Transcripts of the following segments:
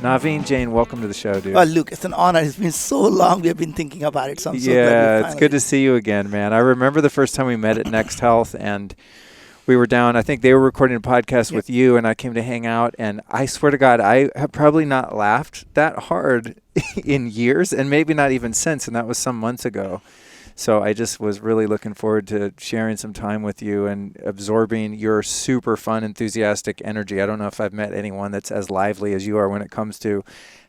Naveen Jain, welcome to the show, dude. Well, Luke, it's an honor. It's been so long we have been thinking about it, so I'm so glad Yeah, it's good to see you again, man. I remember the first time we met at Next Health, and we were down, I think they were recording a podcast with you, and I came to hang out, and I swear to God, I have probably not laughed that hard in years, and maybe not even since, and that was some months ago. So I just was really looking forward to sharing some time with you and absorbing your super fun, enthusiastic energy. I don't know if I've met anyone that's as lively as you are when it comes to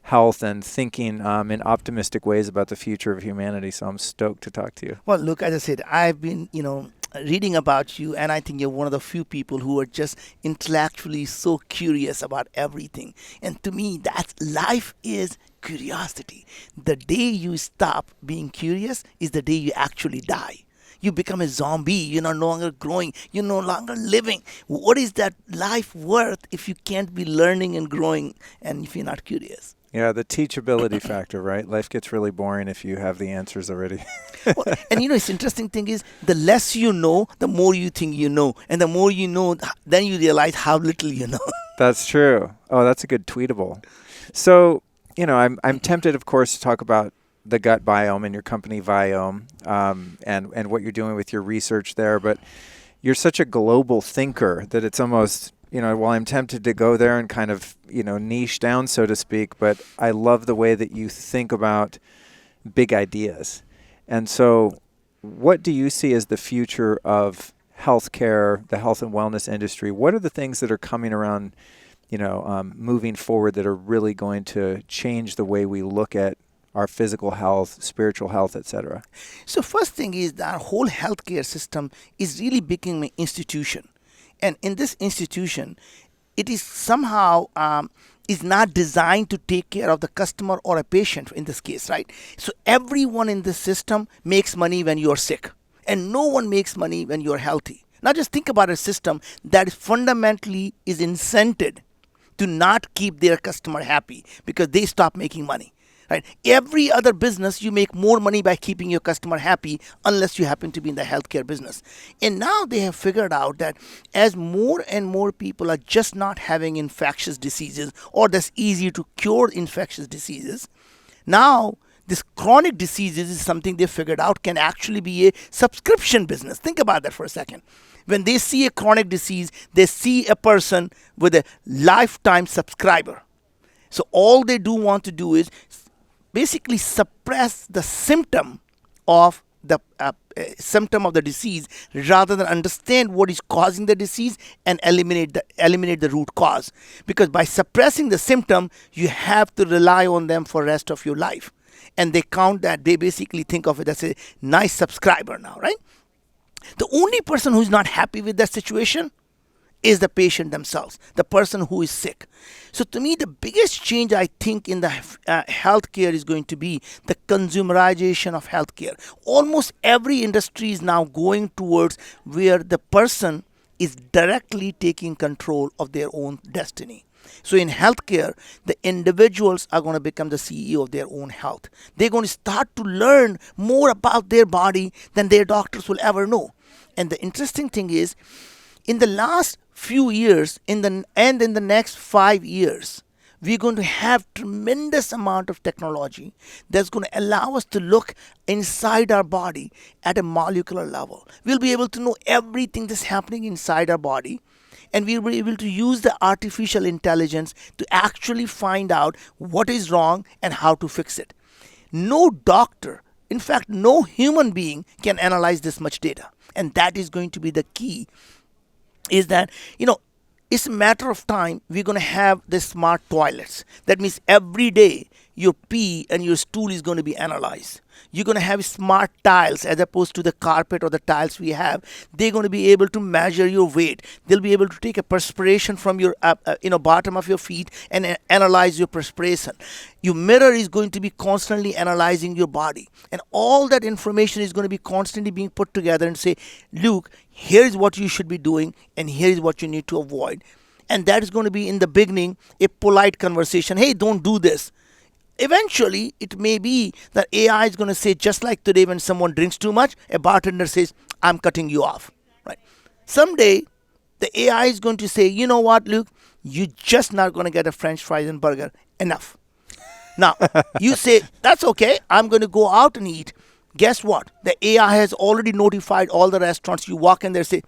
health and thinking in optimistic ways about the future of humanity. So I'm stoked to talk to you. Well, look, as I said, I've been, reading about you, and I think you're one of the few people who are just intellectually so curious about everything. And to me, that's life is curiosity. The day you stop being curious is the day you actually die. You become a zombie. You're no longer growing. You're no longer living. What is that life worth if you can't be learning and growing and if you're not curious? Yeah, the teachability factor, right? Life gets really boring if you have the answers already. Well, and it's interesting thing is the less you know, the more you think you know. And the more you know, then you realize how little you know. That's true. Oh, that's a good tweetable. So, I'm tempted, of course, to talk about the gut biome and your company Viome and what you're doing with your research there. But you're such a global thinker that it's almost, while I'm tempted to go there and kind of, niche down, so to speak, but I love the way that you think about big ideas. And so what do you see as the future of healthcare, the health and wellness industry? What are the things that are coming around moving forward that are really going to change the way we look at our physical health, spiritual health, etc.? So first thing is that our whole healthcare system is really becoming an institution. And in this institution, it is somehow is not designed to take care of the customer or a patient in this case, right? So everyone in this system makes money when you're sick. And no one makes money when you're healthy. Now just think about a system that fundamentally is incented to not keep their customer happy because they stop making money. Right? Every other business, you make more money by keeping your customer happy unless you happen to be in the healthcare business. And now they have figured out that as more and more people are just not having infectious diseases or that's easy to cure infectious diseases, now this chronic diseases is something they figured out can actually be a subscription business. Think about that for a second. When they see a chronic disease, they see a person with a lifetime subscriber. So all they do want to do is basically suppress the symptom of the disease rather than understand what is causing the disease and eliminate the root cause. Because by suppressing the symptom, you have to rely on them for the rest of your life. And they count that, they basically think of it as a nice subscriber now, right? The only person who's not happy with that situation is the patient themselves, the person who is sick. So to me, the biggest change I think in the healthcare is going to be the consumerization of healthcare. Almost every industry is now going towards where the person is directly taking control of their own destiny. So in healthcare, the individuals are going to become the CEO of their own health. They're going to start to learn more about their body than their doctors will ever know. And the interesting thing is, in the last few years, in the next 5 years, we're going to have tremendous amount of technology that's going to allow us to look inside our body at a molecular level. We'll be able to know everything that's happening inside our body. And we'll be able to use the artificial intelligence to actually find out what is wrong and how to fix it. No doctor, in fact, no human being can analyze this much data. And that is going to be the key, is that, it's a matter of time we're going to have the smart toilets. That means every day your pee and your stool is going to be analyzed. You're going to have smart tiles as opposed to the carpet or the tiles we have. They're going to be able to measure your weight. They'll be able to take a perspiration from your bottom of your feet and analyze your perspiration. Your mirror is going to be constantly analyzing your body. And all that information is going to be constantly being put together and say, Luke, here is what you should be doing and here is what you need to avoid. And that is going to be in the beginning a polite conversation. Hey, don't do this. Eventually, it may be that AI is going to say, just like today when someone drinks too much, a bartender says, I'm cutting you off. Right? Someday, the AI is going to say, you know what, Luke, you're just not going to get a French fries and burger Enough. Now, you say, that's okay, I'm going to go out and eat. Guess what? The AI has already notified all the restaurants. You walk in there and say,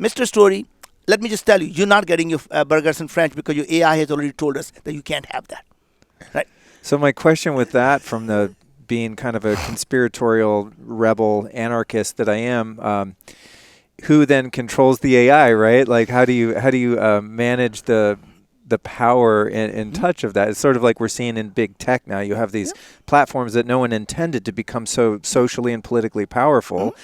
Mr. Story, let me just tell you, you're not getting your burgers in French because your AI has already told us that you can't have that. Right? So my question with that, from the being kind of a conspiratorial rebel anarchist that I am, who then controls the AI, right? Like, how do you manage the power and touch of that? It's sort of like we're seeing in big tech now. You have these platforms that no one intended to become so socially and politically powerful.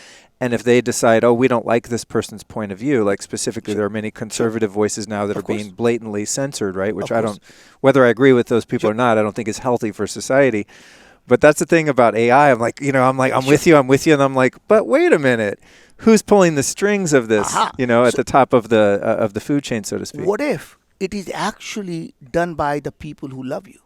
And if they decide, oh, we don't like this person's point of view, like specifically there are many conservative voices now that are being blatantly censored, right? Which I don't, whether I agree with those people or not, I don't think is healthy for society. But that's the thing about AI. I'm like, I'm with you. And I'm like, but wait a minute. Who's pulling the strings of this, at the top of the food chain, so to speak? What if it is actually done by the people who love you?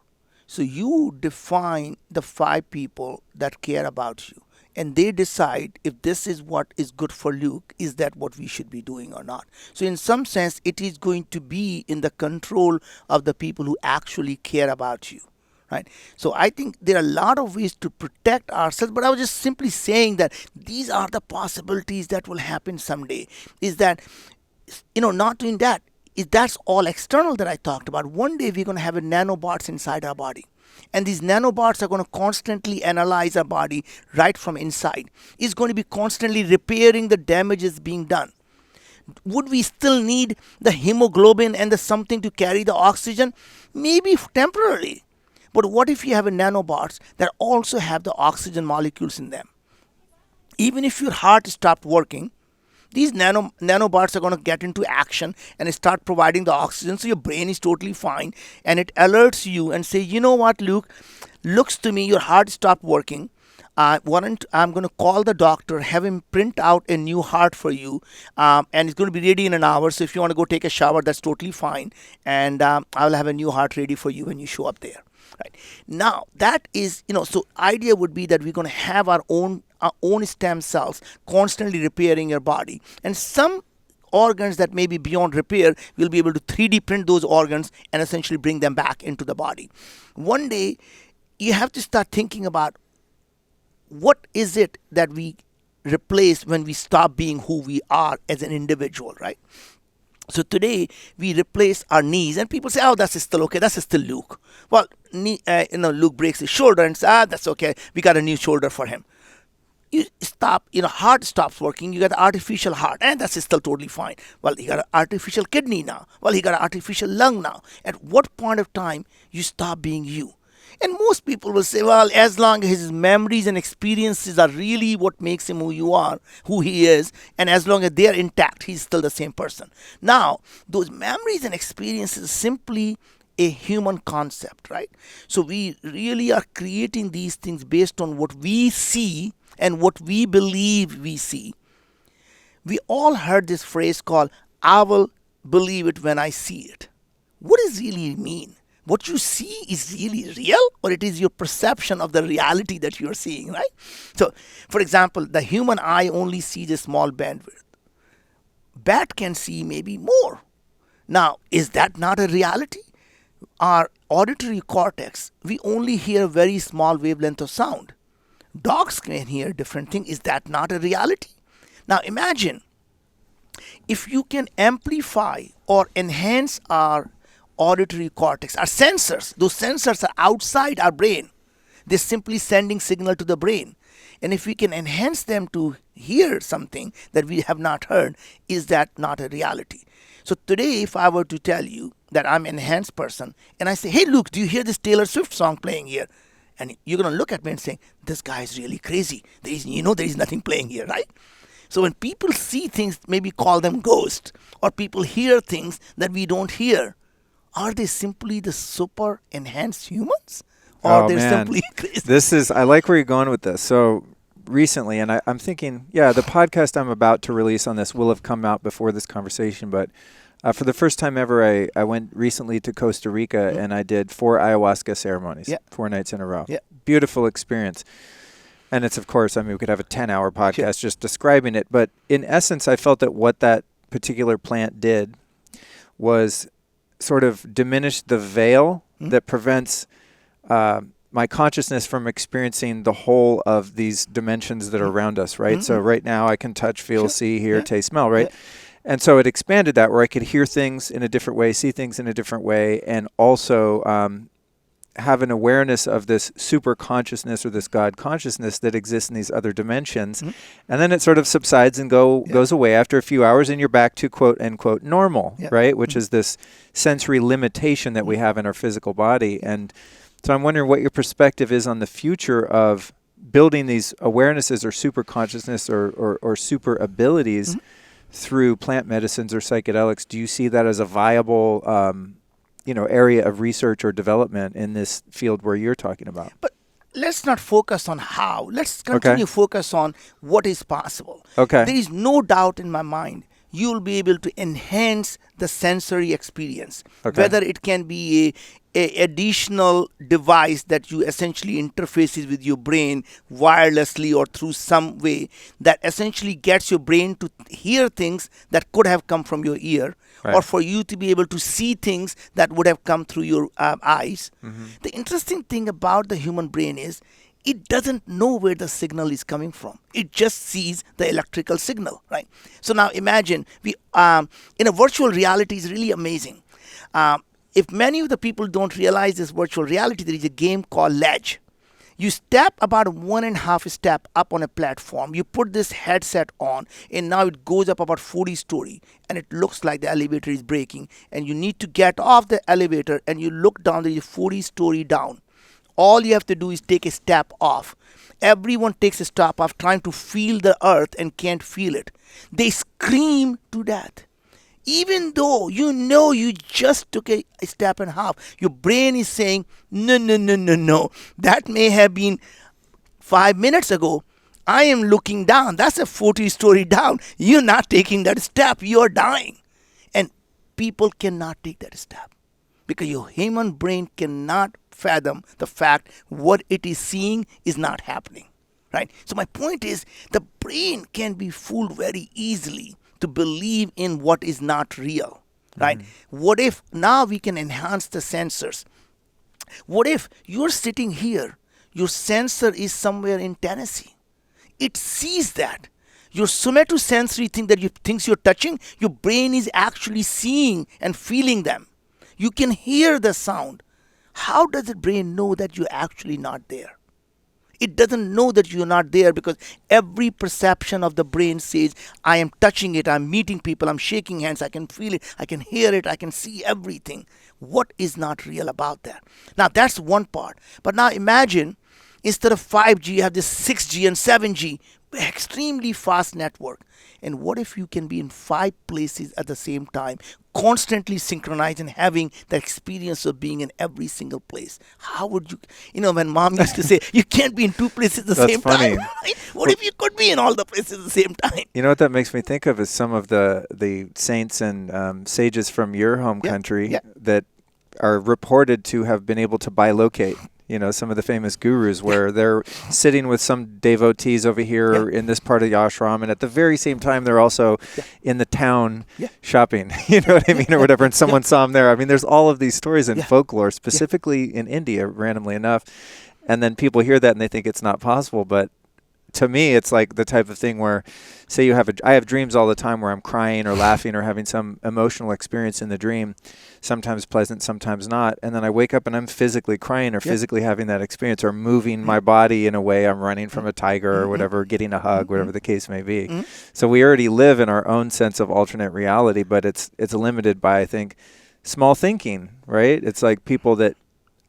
So you define the 5 people that care about you, and they decide if this is what is good for Luke, is that what we should be doing or not? So in some sense, it is going to be in the control of the people who actually care about you. Right? So I think there are a lot of ways to protect ourselves, but I was just simply saying that these are the possibilities that will happen someday. Is that, not doing that, that's all external that I talked about. One day we're going to have a nanobots inside our body. And these nanobots are going to constantly analyze our body right from inside. It's going to be constantly repairing the damages being done. Would we still need the hemoglobin and the something to carry the oxygen? Maybe temporarily. But what if you have a nanobots that also have the oxygen molecules in them? Even if your heart stopped working, these nanobots are going to get into action and start providing the oxygen, so your brain is totally fine, and it alerts you and say, you know what, Luke, looks to me your heart stopped working. I'm going to call the doctor, have him print out a new heart for you, and it's going to be ready in an hour. So if you want to go take a shower, that's totally fine, and I'll have a new heart ready for you when you show up there. Right. Now, that is, so idea would be that we're going to have our own stem cells constantly repairing your body. And some organs that may be beyond repair, we'll be able to 3D print those organs and essentially bring them back into the body. One day, you have to start thinking about what is it that we replace when we stop being who we are as an individual, right? So today we replace our knees, and people say, "Oh, that's still okay. That's still Luke." Well, Luke breaks his shoulder, and says, "That's okay. We got a new shoulder for him." You stop, heart stops working. You got an artificial heart, and that's still totally fine. Well, he got an artificial kidney now. Well, he got an artificial lung now. At what point of time you stop being you? And most people will say, well, as long as his memories and experiences are really what makes him who he is, and as long as they are intact, he's still the same person. Now, those memories and experiences are simply a human concept, right? So we really are creating these things based on what we see and what we believe we see. We all heard this phrase called, I will believe it when I see it. What does it really mean? What you see is really real, or it is your perception of the reality that you're seeing, right? So, for example, the human eye only sees a small bandwidth. Bat can see maybe more. Now, is that not a reality? Our auditory cortex, we only hear a very small wavelength of sound. Dogs can hear different things. Is that not a reality? Now, imagine if you can amplify or enhance our auditory cortex, our sensors. Those sensors are outside our brain. They're simply sending signal to the brain. And if we can enhance them to hear something that we have not heard, is that not a reality? So today, if I were to tell you that I'm an enhanced person, and I say, hey, Luke, do you hear this Taylor Swift song playing here? And you're going to look at me and say, this guy is really crazy. There is nothing playing here, right? So when people see things, maybe call them ghosts, or people hear things that we don't hear, are they simply the super enhanced humans? Or they're simply crazy? I like where you're going with this. So recently, and I'm thinking, the podcast I'm about to release on this will have come out before this conversation, but for the first time ever, I went recently to Costa Rica, and I did 4 ayahuasca ceremonies, 4 nights in a row. Beautiful experience. And it's, of course, we could have a 10-hour podcast just describing it, but in essence, I felt that what that particular plant did was sort of diminish the veil that prevents my consciousness from experiencing the whole of these dimensions that are around us, right? So right now I can touch, feel, see, hear, taste, smell, right? And so it expanded that where I could hear things in a different way, see things in a different way, and also have an awareness of this super consciousness or this God consciousness that exists in these other dimensions. And then it sort of subsides and goes away after a few hours, and you're back to quote unquote normal, right? Which is this sensory limitation that we have in our physical body. And so I'm wondering what your perspective is on the future of building these awarenesses or super consciousness or super abilities through plant medicines or psychedelics. Do you see that as a viable area of research or development in this field where you're talking about? But let's not focus on how. Let's continue focus on what is possible. Okay. There is no doubt in my mind you will be able to enhance the sensory experience. Whether it can be a additional device that you essentially interfaces with your brain wirelessly or through some way that essentially gets your brain to hear things that could have come from your ear, or for you to be able to see things that would have come through your eyes. The interesting thing about the human brain is it doesn't know where the signal is coming from. It just sees the electrical signal, right? So now imagine we in a virtual reality is really amazing. If many of the people don't realize this virtual reality, there is a game called Ledge. You step about 1.5 step up on a platform. You put this headset on, and now it goes up about 40 story, and it looks like the elevator is breaking. And you need to get off the elevator, and you look down. There is 40 story down. All you have to do is take a step off. Everyone takes a step off, trying to feel the earth and can't feel it. They scream to death. Even though you know you just took a step and a half, your brain is saying, no, no, no, no, no. That may have been 5 minutes ago. I am looking down. That's a 40 story down. You're not taking that step. You're dying. And people cannot take that step because your human brain cannot fathom the fact what it is seeing is not happening, right? So my point is the brain can be fooled very easily to believe in what is not real, right? What if now we can enhance the sensors? What if you're sitting here, your sensor is somewhere in Tennessee? It sees that. Your somatosensory thing that you thinks you're touching, your brain is actually seeing and feeling them. You can hear the sound. How does the brain know that you're actually not there? It doesn't know that you're not there because every perception of the brain says, I am touching it, I'm meeting people, I'm shaking hands, I can feel it, I can hear it, I can see everything. What is not real about that? Now that's one part. But now imagine, instead of 5G, you have this 6G and 7G, extremely fast network. And what if you can be in 5 places at the same time, constantly synchronized and having the experience of being in every single place? How would you, when mom used to say, you can't be in 2 places at the same time. Right? What if you could be in all the places at the same time? You know what that makes me think of is some of the saints and sages from your home country that are reported to have been able to bilocate. Some of the famous gurus where they're sitting with some devotees over here in this part of the ashram, and at the very same time they're also in the town shopping, you know what I mean, or whatever, and someone saw them there. I mean, there's all of these stories in folklore, specifically in India, randomly enough, and then people hear that and they think it's not possible, but to me, it's like the type of thing where, say I have dreams all the time where I'm crying or laughing or having some emotional experience in the dream, sometimes pleasant, sometimes not. And then I wake up and I'm physically crying or physically having that experience or moving my body in a way I'm running from a tiger or whatever, getting a hug, whatever the case may be. So we already live in our own sense of alternate reality, but it's limited by, I think, small thinking, right? It's like people that,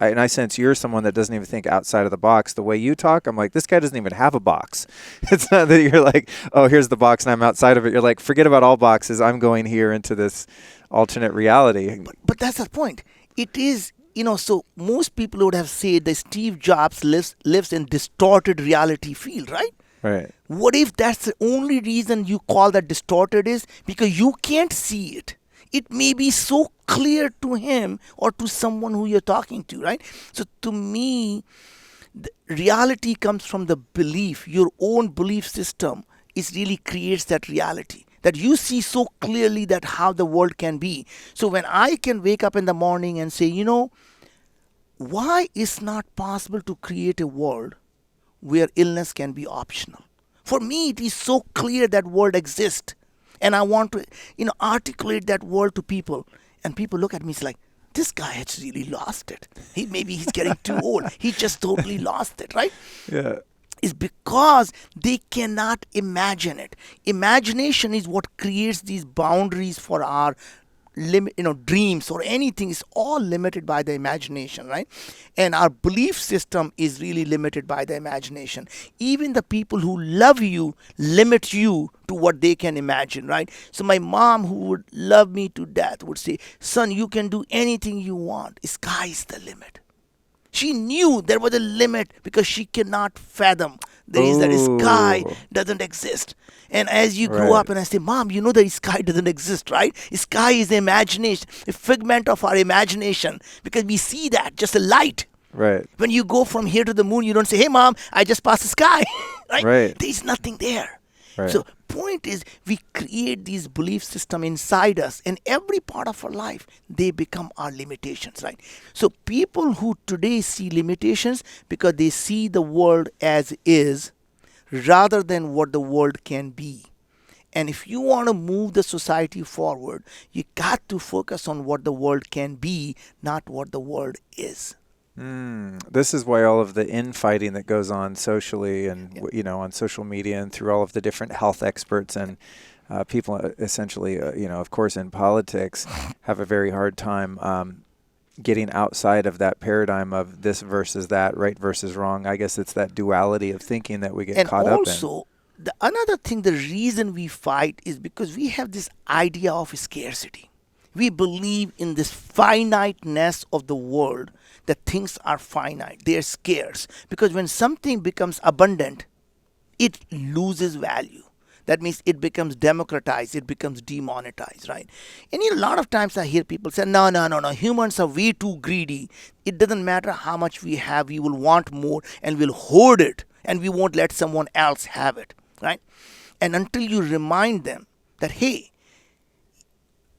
and I sense you're someone that doesn't even think outside of the box. The way you talk, I'm like, this guy doesn't even have a box. It's not that you're like, oh, here's the box and I'm outside of it. You're like, forget about all boxes. I'm going here into this alternate reality. But that's the point. It is, so most people would have said that Steve Jobs lives in distorted reality field, right? Right. What if that's the only reason you call that distorted is because you can't see it? It may be so clear to him or to someone who you're talking to, right? So to me, the reality comes from the belief. Your own belief system really creates that reality that you see so clearly that how the world can be. So when I can wake up in the morning and say, why is not possible to create a world where illness can be optional? For me, it is so clear that world exists, and I want to, articulate that world to people. And people look at me, it's like, this guy has really lost it. Maybe he's getting too old. He just totally lost it, right? Yeah. Is because they cannot imagine it. Imagination is what creates these boundaries for our limit, dreams or anything is all limited by the imagination, right? And our belief system is really limited by the imagination. Even the people who love you limit you to what they can imagine, right? So my mom, who would love me to death, would say, son, you can do anything you want. Sky's the limit. She knew there was a limit because she cannot fathom there is that sky doesn't exist. And as you grow up and I say, Mom, you know the sky doesn't exist, right? Sky is the imagination, a figment of our imagination, because we see that, just a light. Right. When you go from here to the moon, you don't say, hey, Mom, I just passed the sky. Right. There's nothing there. Right. So point is, we create these belief system inside us, and every part of our life, they become our limitations, right? So people who today see limitations because they see the world as is rather than what the world can be. And if you want to move the society forward, you got to focus on what the world can be, not what the world is. This is why all of the infighting that goes on socially and, on social media and through all of the different health experts and people essentially, of course, in politics have a very hard time getting outside of that paradigm of this versus that, right versus wrong. I guess it's that duality of thinking that we get caught up in. And also, another thing, the reason we fight is because we have this idea of scarcity. We believe in this finiteness of the world, that things are finite, they're scarce. Because when something becomes abundant, it loses value. That means it becomes democratized, it becomes demonetized, right? And a lot of times I hear people say, no, humans are way too greedy. It doesn't matter how much we have, we will want more and we'll hoard it and we won't let someone else have it, right? And until you remind them that, hey,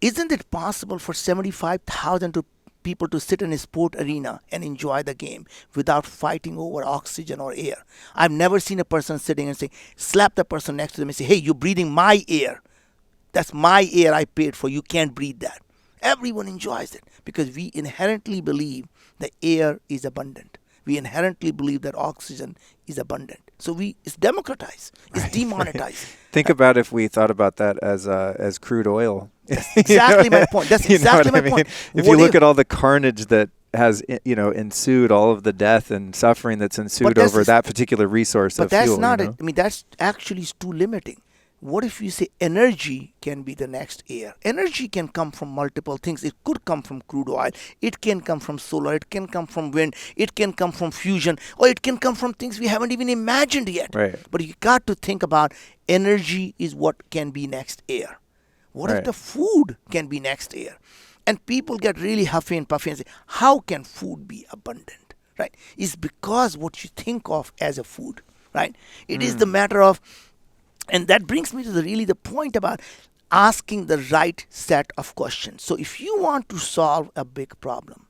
isn't it possible for 75,000 people to sit in a sport arena and enjoy the game without fighting over oxygen or air? I've never seen a person sitting and say, slap the person next to them and say, hey, you're breathing my air. That's my air I paid for. You can't breathe that. Everyone enjoys it because we inherently believe the air is abundant. We inherently believe that oxygen is abundant. So it's democratized. It's demonetized. Think about if we thought about that as crude oil. That's exactly my point. That's exactly my point. If you look at all the carnage that has ensued, all of the death and suffering that's ensued over that particular resource of fuel. But that's not it. I mean, that's actually too limiting. What if you say energy can be the next air? Energy can come from multiple things. It could come from crude oil. It can come from solar. It can come from wind. It can come from fusion. Or it can come from things we haven't even imagined yet. Right. But you got to think about energy is what can be next air. What if the food can be next air? And people get really huffy and puffy and say, how can food be abundant? Right? It's because what you think of as a food. Right? It is the matter of. And that brings me to the point about asking the right set of questions. So if you want to solve a big problem,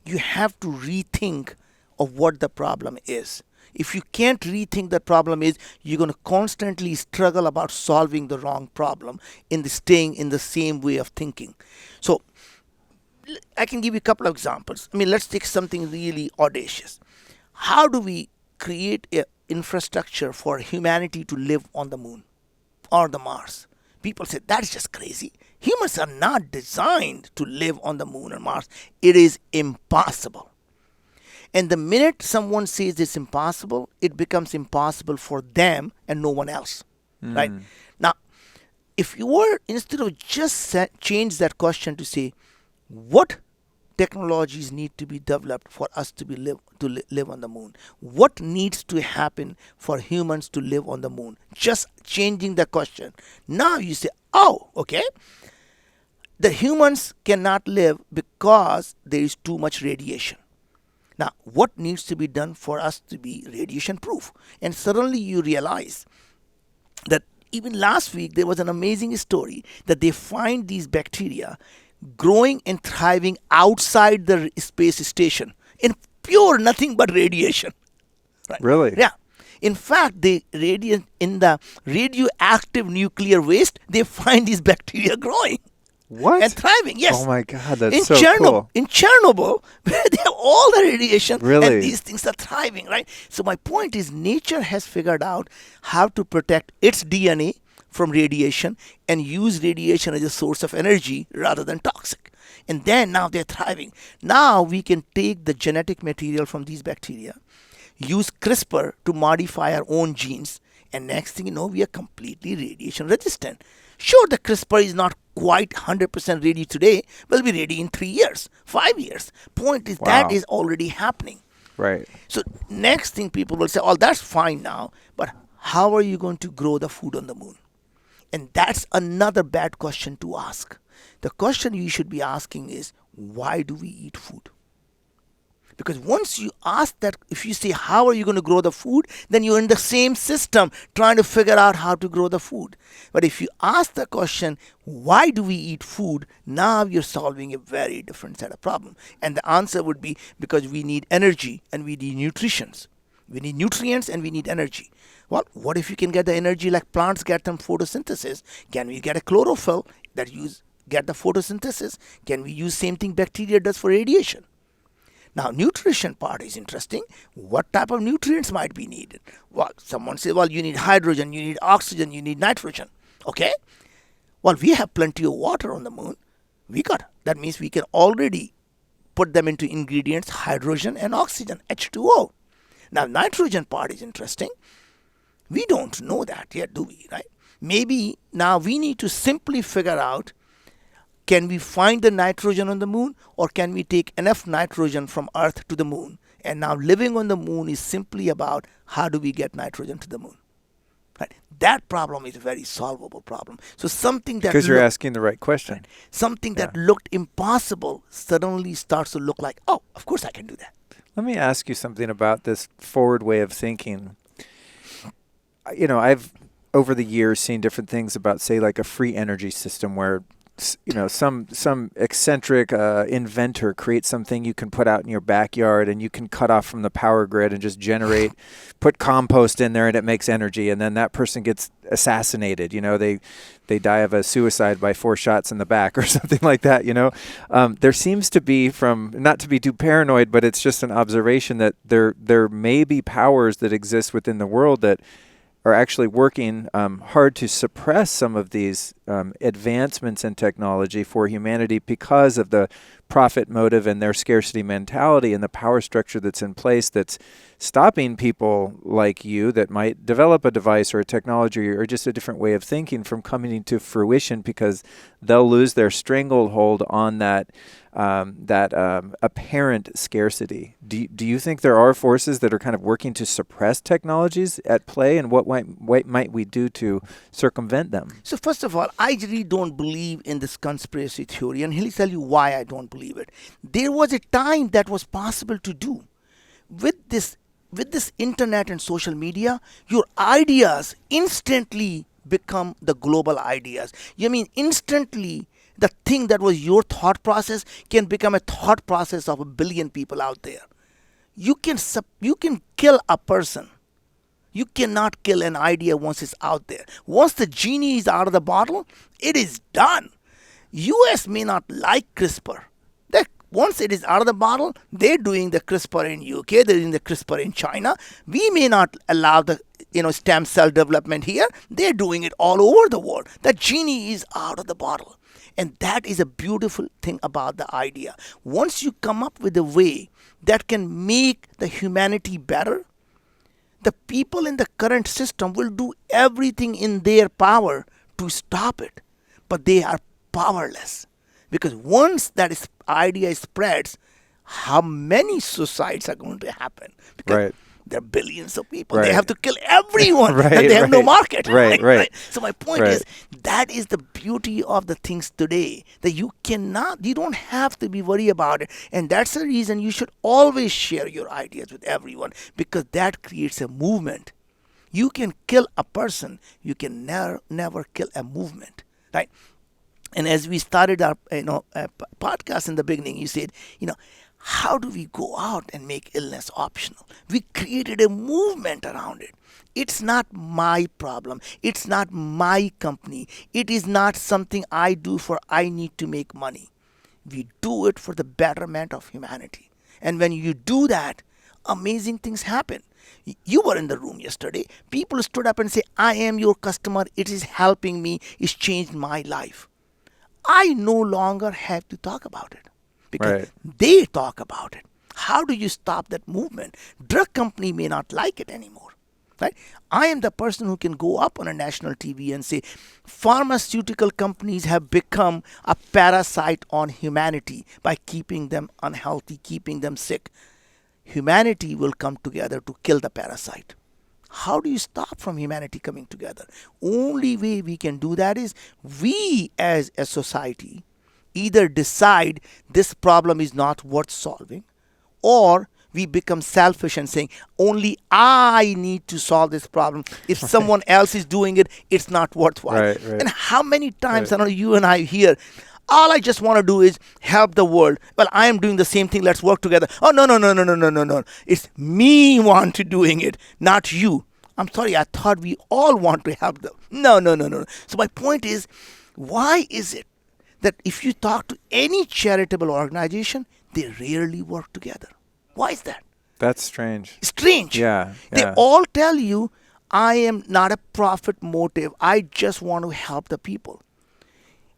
you have to rethink of what the problem is. If you can't rethink the problem is, you're going to constantly struggle about solving the wrong problem staying in the same way of thinking. So I can give you a couple of examples. I mean, let's take something really audacious. How do we create a infrastructure for humanity to live on the moon or the Mars? People say that's just crazy. Humans are not designed to live on the moon or Mars. It is impossible. And the minute someone says it's impossible, it becomes impossible for them and no one else. Right? Now, if you were, instead of just change that question to say, what technologies need to be developed for us to live on the moon? What needs to happen for humans to live on the moon? Just changing the question. Now you say, oh, okay. The humans cannot live because there is too much radiation. Now, what needs to be done for us to be radiation proof? And suddenly you realize that even last week there was an amazing story that they find these bacteria growing and thriving outside the space station in pure nothing but radiation. Right? Really? Yeah. In fact, in the radioactive nuclear waste, they find these bacteria growing What? and thriving. Yes. Oh my God, that's so cool. In Chernobyl, where they have all the radiation, Really? and these things are thriving, right? So my point is, nature has figured out how to protect its DNA from radiation and use radiation as a source of energy rather than toxic. And then now they're thriving. Now we can take the genetic material from these bacteria, use CRISPR to modify our own genes, and next thing you know, we are completely radiation resistant. Sure, the CRISPR is not quite 100% ready today, will be ready in 3 years, 5 years. Point is, that Wow. is already happening. Right. So next thing people will say, oh, that's fine now, but how are you going to grow the food on the moon? And that's another bad question to ask. The question you should be asking is, why do we eat food? Because once you ask that, if you say, how are you going to grow the food, then you're in the same system trying to figure out how to grow the food. But if you ask the question, why do we eat food, now you're solving a very different set of problem. And the answer would be because we need energy and we need nutritions. We need nutrients and we need energy. Well, what if you can get the energy like plants get from photosynthesis? Can we get a chlorophyll that get the photosynthesis? Can we use same thing bacteria does for radiation? Now, nutrition part is interesting. What type of nutrients might be needed? Well, someone says, well, you need hydrogen, you need oxygen, you need nitrogen. Okay? Well, we have plenty of water on the moon. That means we can already put them into ingredients, hydrogen and oxygen, H2O. Now, nitrogen part is interesting. We don't know that yet, do we? Right? Maybe now we need to simply figure out, can we find the nitrogen on the moon, or can we take enough nitrogen from Earth to the moon? And now living on the moon is simply about how do we get nitrogen to the moon. Right? That problem is a very solvable problem. So something that Because you're asking the right question. right, something that looked impossible suddenly starts to look like, oh, of course I can do that. Let me ask you something about this forward way of thinking. You know, I've over the years seen different things about, say, like a free energy system where some eccentric inventor creates something you can put out in your backyard, and you can cut off from the power grid and just generate, put compost in there, and it makes energy. And then that person gets assassinated. You know, they die of a suicide by 4 shots in the back or something like that. You know, there seems to be, from not to be too paranoid, but it's just an observation that there may be powers that exist within the world that are actually working hard to suppress some of these advancements in technology for humanity because of the profit motive and their scarcity mentality and the power structure that's in place that's stopping people like you that might develop a device or a technology or just a different way of thinking from coming into fruition, because they'll lose their stranglehold on that apparent scarcity. Do you think there are forces that are kind of working to suppress technologies at play, and what might we do to circumvent them? So first of all, I really don't believe in this conspiracy theory, and he'll tell you why I don't believe it. There was a time that was possible to do. With this internet and social media, your ideas instantly become the global ideas. You mean instantly the thing that was your thought process can become a thought process of 1 billion people out there. You can kill a person. You cannot kill an idea once it's out there. Once the genie is out of the bottle, it is done. US may not like CRISPR. Once it is out of the bottle, they're doing the CRISPR in UK, they're doing the CRISPR in China. We may not allow the stem cell development here. They're doing it all over the world. The genie is out of the bottle. And that is a beautiful thing about the idea. Once you come up with a way that can make the humanity better, the people in the current system will do everything in their power to stop it. But they are powerless. Because once that idea spreads, how many suicides are going to happen? Because right. there are billions of people. Right. They have to kill everyone. Right, and they have no market. Right. So my point is, that is the beauty of the things today. That you don't have to be worried about it. And that's the reason you should always share your ideas with everyone. Because that creates a movement. You can kill a person. You can never kill a movement. Right? And as we started our podcast in the beginning, you said, how do we go out and make illness optional? We created a movement around it. It's not my problem. It's not my company. It is not something I do for I need to make money. We do it for the betterment of humanity. And when you do that, amazing things happen. You were in the room yesterday. People stood up and say, I am your customer. It is helping me. It's changed my life. I no longer have to talk about it because Right. they talk about it. How do you stop that movement? Drug company may not like it anymore. Right? I am the person who can go up on a national TV and say, pharmaceutical companies have become a parasite on humanity by keeping them unhealthy, keeping them sick. Humanity will come together to kill the parasite. How do you stop from humanity coming together? Only way we can do that is we as a society either decide this problem is not worth solving, or we become selfish and saying only I need to solve this problem. If someone else is doing it, it's not worthwhile. Right, right. And how many times, I Right. know you and I hear, all I just want to do is help the world. Well, I am doing the same thing. Let's work together. Oh, no, no, no, no, no, no, no, no. It's me want to doing it, not you. I'm sorry, I thought we all want to help them. No, no, no, no. So my point is, why is it that if you talk to any charitable organization, they rarely work together? Why is that? That's strange. Strange. Yeah. They Yeah. all tell you, I am not a profit motive. I just want to help the people.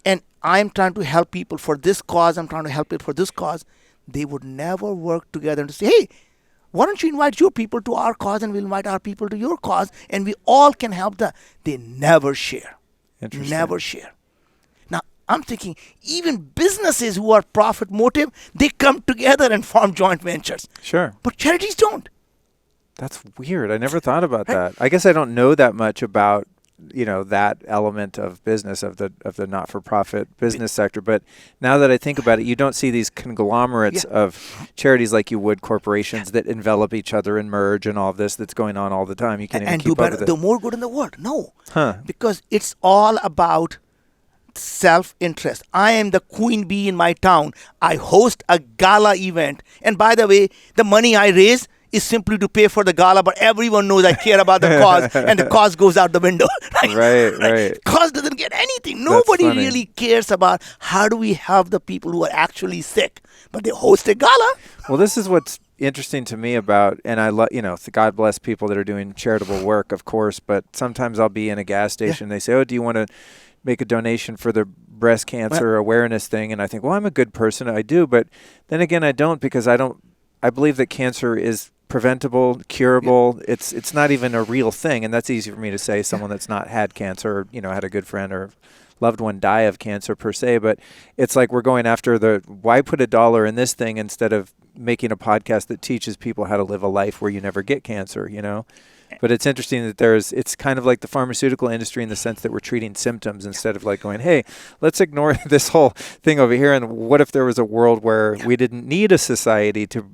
And I'm trying to help people for this cause. I'm trying to help it for this cause. They would never work together to say, hey, why don't you invite your people to our cause and we'll invite our people to your cause and we all can help them. They never share. Interesting. Never share. Now, I'm thinking even businesses who are profit motive, they come together and form joint ventures. Sure. But charities don't. That's weird. I never thought about Right. that. I guess I don't know that much about, that element of business, of the not-for-profit business sector. But now that I think about it, you don't see these conglomerates Yeah. of charities like you would corporations that envelop each other and merge and all of this that's going on all the time. You can't even And do keep up better, with do it. more good in the world. No. Huh. Because it's all about self-interest. I am the queen bee in my town. I host a gala event. And by the way, the money I raise is simply to pay for the gala, but everyone knows I care about the cause, and the cause goes out the window. Right. Cause doesn't get anything. Nobody funny. really cares about how do we help the people who are actually sick, but they host a gala. Well, this is what's interesting to me about, and I love, God bless people that are doing charitable work, of course, but sometimes I'll be in a gas station. They say, oh, do you want to make a donation for the breast cancer awareness thing? And I think, well, I'm a good person. I do. But then again, I don't, because I believe that cancer is preventable, curable. It's not even a real thing. And that's easy for me to say, someone that's not had cancer, or, had a good friend or loved one die of cancer per se. But it's like we're going after why put $1 in this thing instead of making a podcast that teaches people how to live a life where you never get cancer, But it's interesting that it's kind of like the pharmaceutical industry in the sense that we're treating symptoms instead of like going, hey, let's ignore this whole thing over here. And what if there was a world where we didn't need a society to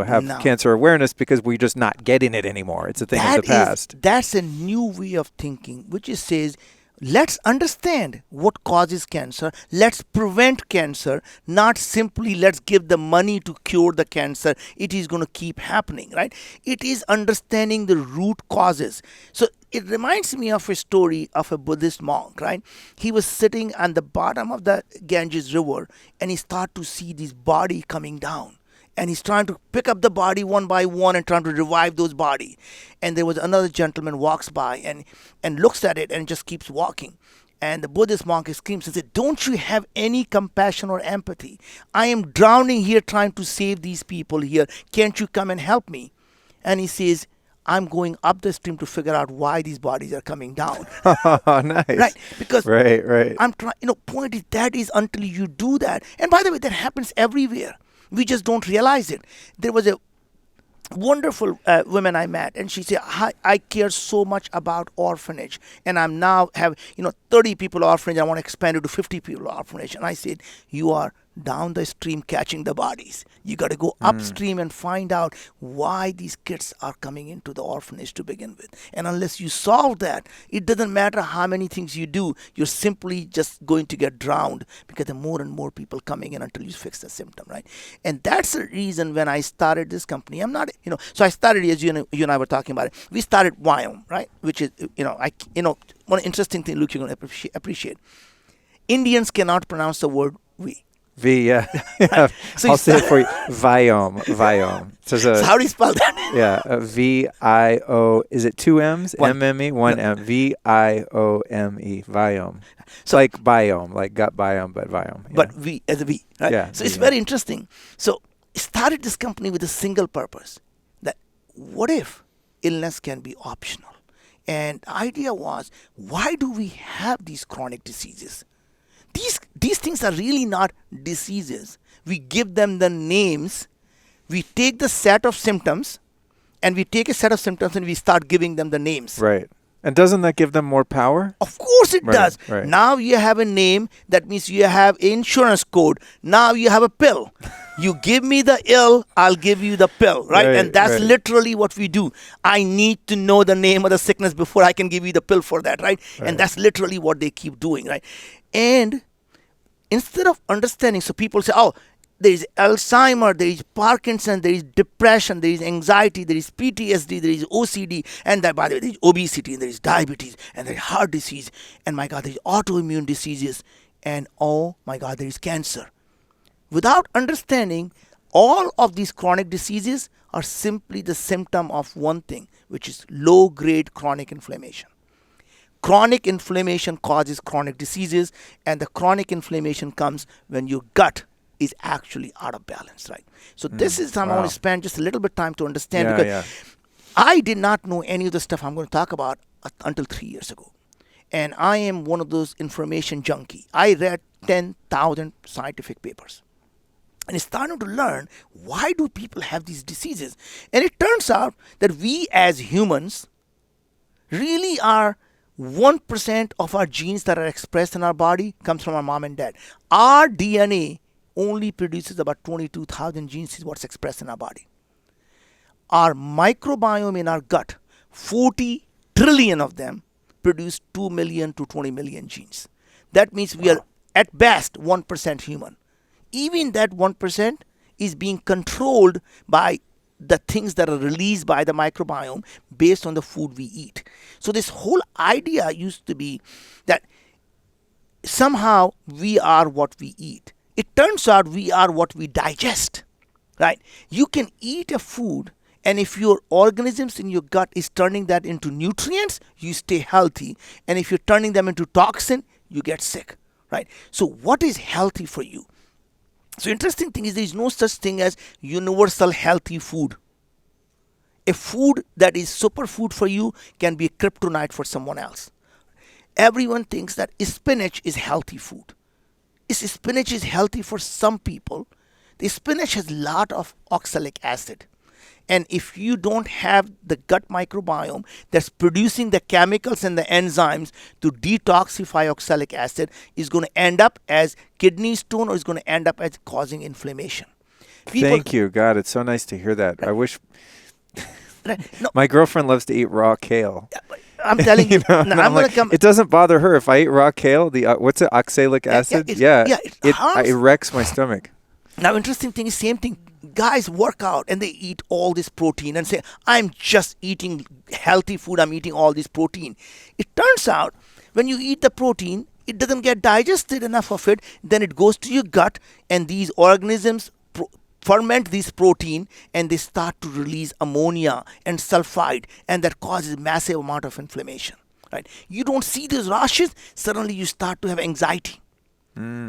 have No. cancer awareness because we're just not getting it anymore? It's a thing of the past. That's a new way of thinking, which is says, let's understand what causes cancer. Let's prevent cancer, not simply let's give the money to cure the cancer. It is going to keep happening, right? It is understanding the root causes. So it reminds me of a story of a Buddhist monk, right? He was sitting on the bottom of the Ganges River and he started to see this body coming down. And he's trying to pick up the body one by one and trying to revive those bodies. And there was another gentleman walks by and looks at it and just keeps walking. And the Buddhist monk screams and says, don't you have any compassion or empathy? I am drowning here trying to save these people here. Can't you come and help me? And he says, I'm going up the stream to figure out why these bodies are coming down. Oh, nice. Right? Because Right. I'm trying, point is that is until you do that. And by the way, that happens everywhere. We just don't realize it. There was a wonderful woman I met, and she said, I care so much about orphanage, and I'm now have 30 people orphanage. I want to expand it to 50 people orphanage. And I said, you are down the stream catching the bodies. You got to go upstream and find out why these kids are coming into the orphanage to begin with. And unless you solve that, it doesn't matter how many things you do, you're simply just going to get drowned because there are more and more people coming in until you fix the symptom, right? And that's the reason when I started this company, I'm not, so I started, as you and I were talking about it, we started Viome, right? Which is, one interesting thing, Luke, you're going to appreciate. Indians cannot pronounce the word we. Yeah. Yeah. So I'll say it for you. Viome. So how do you spell that? Yeah. V-I-O. Is it two M's? M-M-E? One M. V-I-O-M-E. Viome. It's like biome, like gut biome, but Viome. Yeah. But V as a V, right? Yeah. So it's very interesting. So I started this company with a single purpose, that what if illness can be optional? And the idea was, why do we have these chronic diseases? These things are really not diseases. We give them the names. We take the set of symptoms, and we start giving them the names. Right. And doesn't that give them more power? Of course it does. Right. Now you have a name. That means you have insurance code. Now you have a pill. You give me the ill, I'll give you the pill, right? And that's literally what we do. I need to know the name of the sickness before I can give you the pill for that, right? And that's literally what they keep doing, right? And instead of understanding, so people say, oh, there is Alzheimer, there is Parkinson, there is depression, there is anxiety, there is PTSD, there is OCD, and that, by the way, there is obesity, and there is diabetes, and there is heart disease, and my God, there is autoimmune diseases, and oh my God, there is cancer. Without understanding, all of these chronic diseases are simply the symptom of one thing, which is low-grade chronic inflammation. Chronic inflammation causes chronic diseases, and the chronic inflammation comes when your gut is actually out of balance, right? So this is something I want to spend just a little bit of time to understand, because I did not know any of the stuff I'm going to talk about until 3 years ago. And I am one of those information junkie. I read 10,000 scientific papers. And it's starting to learn, why do people have these diseases? And it turns out that we as humans really are 1% of our genes that are expressed in our body comes from our mom and dad. Our DNA only produces about 22,000 genes is what's expressed in our body. Our microbiome in our gut, 40 trillion of them, produce 2 million to 20 million genes. That means we are at best 1% human. Even that 1% is being controlled by the things that are released by the microbiome based on the food we eat. So this whole idea used to be that somehow we are what we eat. It turns out we are what we digest, right? You can eat a food, and if your organisms in your gut is turning that into nutrients, you stay healthy. And if you're turning them into toxin, you get sick, right? So what is healthy for you? So interesting thing is, there is no such thing as universal healthy food. A food that is superfood for you can be a kryptonite for someone else. Everyone thinks that spinach is healthy food. Spinach is healthy for some people. The spinach has a lot of oxalic acid. And if you don't have the gut microbiome that's producing the chemicals and the enzymes to detoxify oxalic acid, is going to end up as kidney stone, or is going to end up as causing inflammation. Thank you. God, it's so nice to hear that. I wish no, my girlfriend loves to eat raw kale. I'm telling you, I'm like, it doesn't bother her if I eat raw kale. The what's it? Oxalic acid? It wrecks my stomach. Now, interesting thing is, same thing. Guys work out and they eat all this protein and say, I'm just eating healthy food, I'm eating all this protein. It turns out when you eat the protein, it doesn't get digested enough of it, then it goes to your gut, and these organisms ferment this protein, and they start to release ammonia and sulfide, and that causes massive amount of inflammation, right? You don't see these rashes, suddenly you start to have anxiety.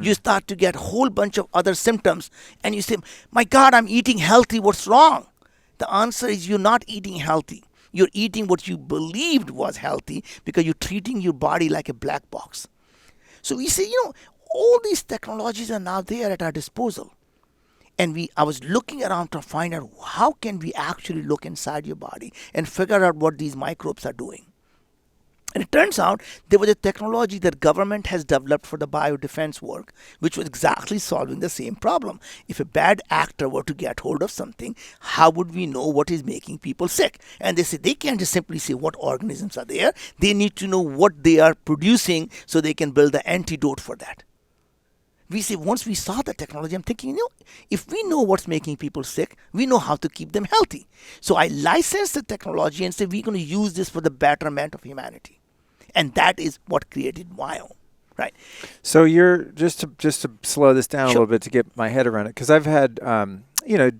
You start to get a whole bunch of other symptoms, and you say, my God, I'm eating healthy, what's wrong? The answer is, you're not eating healthy. You're eating what you believed was healthy because you're treating your body like a black box. So we say, all these technologies are now there at our disposal. And I was looking around to find out, how can we actually look inside your body and figure out what these microbes are doing? And it turns out there was a technology that government has developed for the biodefense work, which was exactly solving the same problem. If a bad actor were to get hold of something, how would we know what is making people sick? And they say they can't just simply say what organisms are there. They need to know what they are producing so they can build the antidote for that. We say once we saw the technology, I'm thinking, if we know what's making people sick, we know how to keep them healthy. So I licensed the technology and said we're going to use this for the betterment of humanity. And that is what created Viome, right? So you're just to slow this down a Sure. little bit to get my head around it, because I've had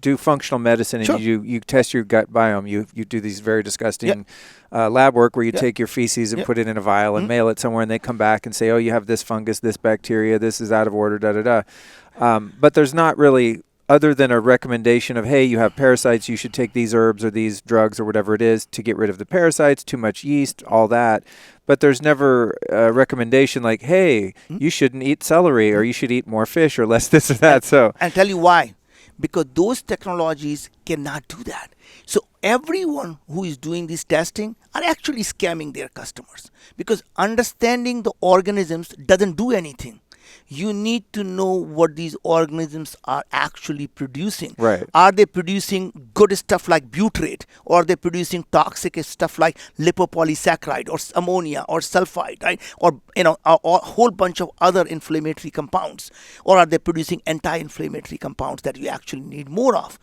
do functional medicine, and Sure. you test your gut biome. You do these very disgusting lab work where you Yep. take your feces and Yep. put it in a vial and mail it somewhere, and they come back and say, oh, you have this fungus, this bacteria, this is out of order, da da da. But there's not really, other than a recommendation of, hey, you have parasites, you should take these herbs or these drugs or whatever it is to get rid of the parasites, too much yeast, all that. But there's never a recommendation like, hey, you shouldn't eat celery, or you should eat more fish, or less this or that. So, And tell you why. Because those technologies cannot do that. So everyone who is doing this testing are actually scamming their customers. Because understanding the organisms doesn't do anything. You need to know what these organisms are actually producing. Right. Are they producing good stuff like butyrate, or are they producing toxic stuff like lipopolysaccharide or ammonia or sulfide, right? Or a whole bunch of other inflammatory compounds, or are they producing anti-inflammatory compounds that you actually need more of?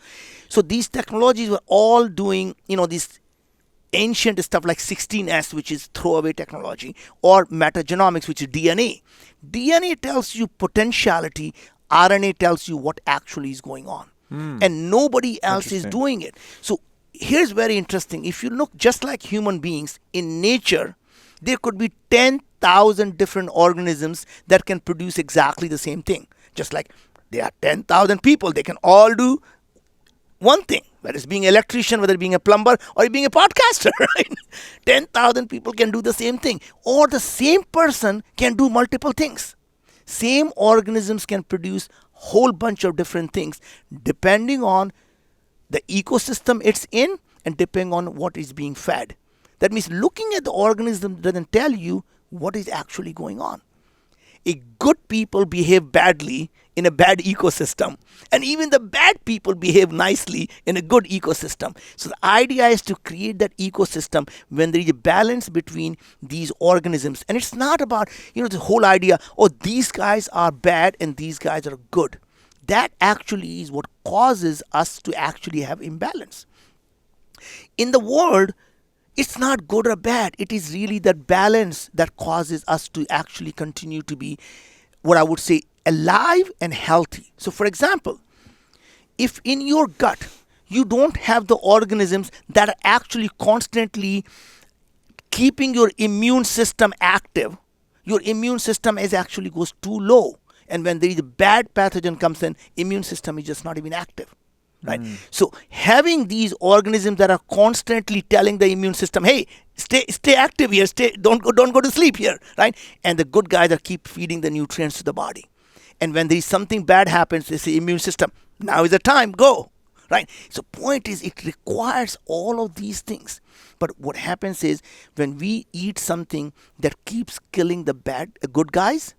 So these technologies were all doing, these ancient stuff like 16S, which is throwaway technology, or metagenomics, which is DNA. DNA tells you potentiality, RNA tells you what actually is going on. And nobody else is Interesting. doing it. So here's very interesting. If you look just like human beings in nature, there could be 10,000 different organisms that can produce exactly the same thing. Just like there are 10,000 people, they can all do one thing, whether it's being an electrician, whether it's being a plumber, or being a podcaster, right? 10,000 people can do the same thing. Or the same person can do multiple things. Same organisms can produce whole bunch of different things depending on the ecosystem it's in and depending on what is being fed. That means looking at the organism doesn't tell you what is actually going on. A good people behave badly in a bad ecosystem, and even the bad people behave nicely in a good ecosystem. So the idea is to create that ecosystem when there is a balance between these organisms. And it's not about, the whole idea, oh, these guys are bad and these guys are good. That actually is what causes us to actually have imbalance. In the world, it's not good or bad. It is really that balance that causes us to actually continue to be, what I would say, alive and healthy. So for example, if in your gut you don't have the organisms that are actually constantly keeping your immune system active, your immune system is actually goes too low. And when there is a bad pathogen comes in, immune system is just not even active. Right. So having these organisms that are constantly telling the immune system, hey, stay active here, don't go to sleep here, right? And the good guys are keep feeding the nutrients to the body. And when there is something bad happens, they say immune system, now is the time, go. Right? So point is, it requires all of these things. But what happens is when we eat something that keeps killing the good guys,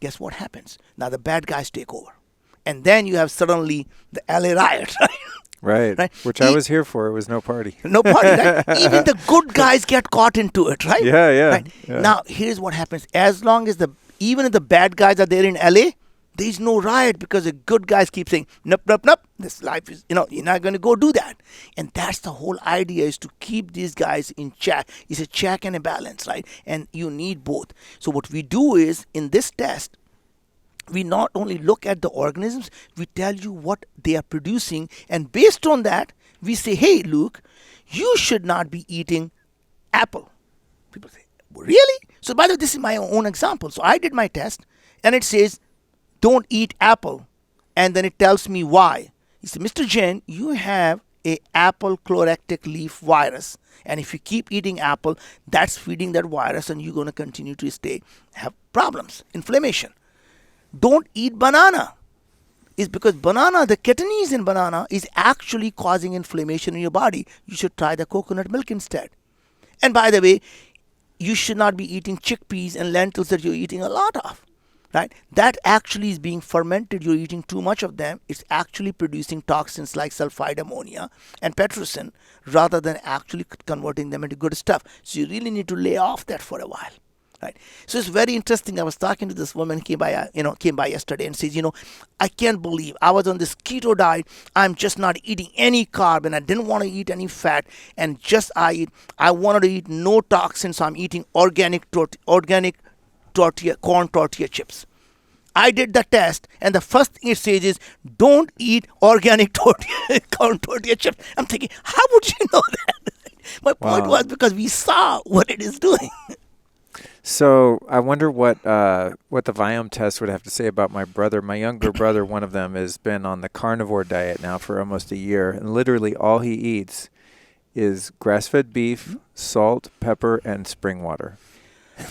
guess what happens? Now the bad guys take over. And then you have suddenly the LA riot, right? right. Which I was here for. It was no party. No party, right? Even the good guys get caught into it, right? Yeah. Right? Yeah. Now, here's what happens. As long as even if the bad guys are there in LA, there's no riot because the good guys keep saying, nope, this life is, you're not going to go do that. And that's the whole idea, is to keep these guys in check. It's a check and a balance, right? And you need both. So what we do is, in this test, we not only look at the organisms, we tell you what they are producing. And based on that, we say, hey, Luke, you should not be eating apple. People say, really? So by the way, this is my own example. So I did my test and it says, don't eat apple. And then it tells me why. He said, Mr. Jain, you have a apple chlorhexidine leaf virus. And if you keep eating apple, that's feeding that virus and you're going to continue to have problems, inflammation. Don't eat banana. It's because the catenanes in banana is actually causing inflammation in your body. You should try the coconut milk instead. And by the way, you should not be eating chickpeas and lentils that you're eating a lot of. Right? That actually is being fermented. You're eating too much of them. It's actually producing toxins like sulfide ammonia and petrocin rather than actually converting them into good stuff. So you really need to lay off that for a while. Right. So it's very interesting. I was talking to this woman came by yesterday and says, I can't believe I was on this keto diet. I'm just not eating any carb and I didn't want to eat any fat and I wanted to eat no toxins. So I'm eating organic corn tortilla chips. I did the test, and the first thing it says is, don't eat organic corn tortilla chips. I'm thinking, how would you know that? My point was because we saw what it is doing. So I wonder what the Viome test would have to say about my brother. My younger brother, one of them, has been on the carnivore diet now for almost a year, and literally all he eats is grass-fed beef, salt, pepper, and spring water.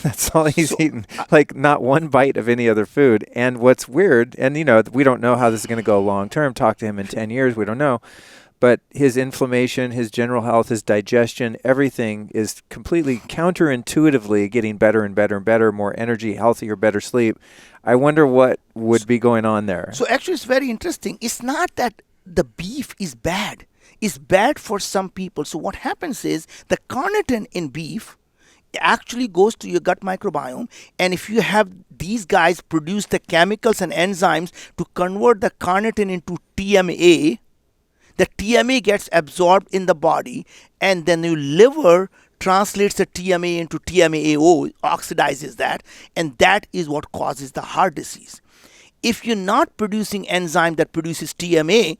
That's all he's eaten. Like not one bite of any other food. And what's weird, and we don't know how this is going to go long term. Talk to him in 10 years, we don't know. But his inflammation, his general health, his digestion, everything is completely counterintuitively getting better and better and better, more energy, healthier, better sleep. I wonder what would be going on there. So actually it's very interesting. It's not that the beef is bad. It's bad for some people. So what happens is the carnitine in beef actually goes to your gut microbiome, and if you have these guys produce the chemicals and enzymes to convert the carnitine into TMA, the TMA gets absorbed in the body, and then your liver translates the TMA into TMAO, oxidizes that, and that is what causes the heart disease. If you're not producing enzyme that produces TMA,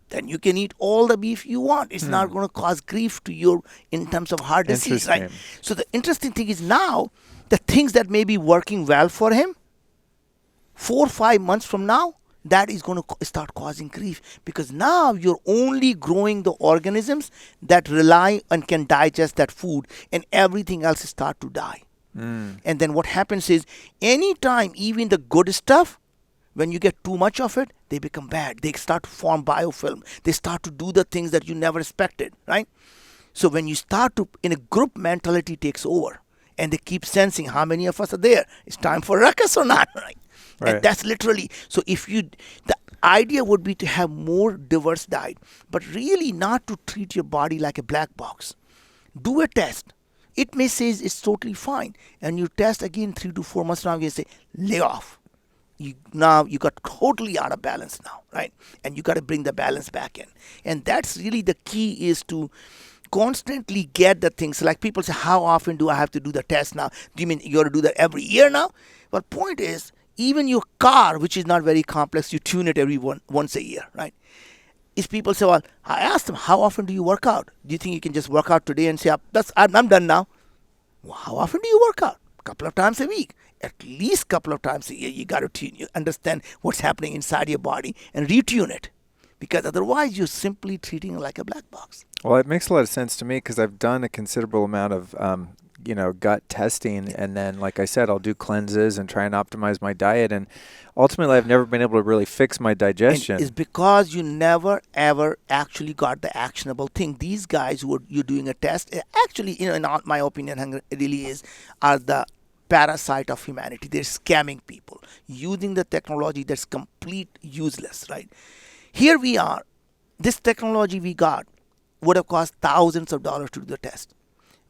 then you can eat all the beef you want. It's not going to cause grief to you in terms of heart disease, right? So the interesting thing is now, the things that may be working well for him, 4 or 5 months from now, that is going to start causing grief, because now you're only growing the organisms that rely and can digest that food, and everything else start to die. And then what happens is, anytime even the good stuff, when you get too much of it, they become bad. They start to form biofilm. They start to do the things that you never expected, right? So when you start to, in a group mentality takes over, and they keep sensing how many of us are there. It's time for ruckus or not, right? And that's literally, so the idea would be to have more diverse diet, but really not to treat your body like a black box. Do a test. It may say it's totally fine, and you test again 3 to 4 months from now, you say, lay off. Now you got totally out of balance now, right? And you got to bring the balance back in. And that's really the key, is to constantly get the things. Like people say, how often do I have to do the test now? Do you mean you got to do that every year now? Well, point is, even your car, which is not very complex, you tune it once a year, right? Is people say, well, I asked them, how often do you work out? Do you think you can just work out today and say, I'm done now? Well, how often do you work out? A couple of times a week. At least a couple of times a year, you got to tune, you understand what's happening inside your body and retune it, because otherwise you're simply treating it like a black box. Well, it makes a lot of sense to me, because I've done a considerable amount of gut testing, and then, like I said, I'll do cleanses and try and optimize my diet, and ultimately I've never been able to really fix my digestion. And it's because you never ever actually got the actionable thing. These guys who you're doing a test, actually, in my opinion, really are the parasite of humanity. They're scamming people using the technology that's complete useless, right? Here we are. This technology we got would have cost thousands of dollars to do the test.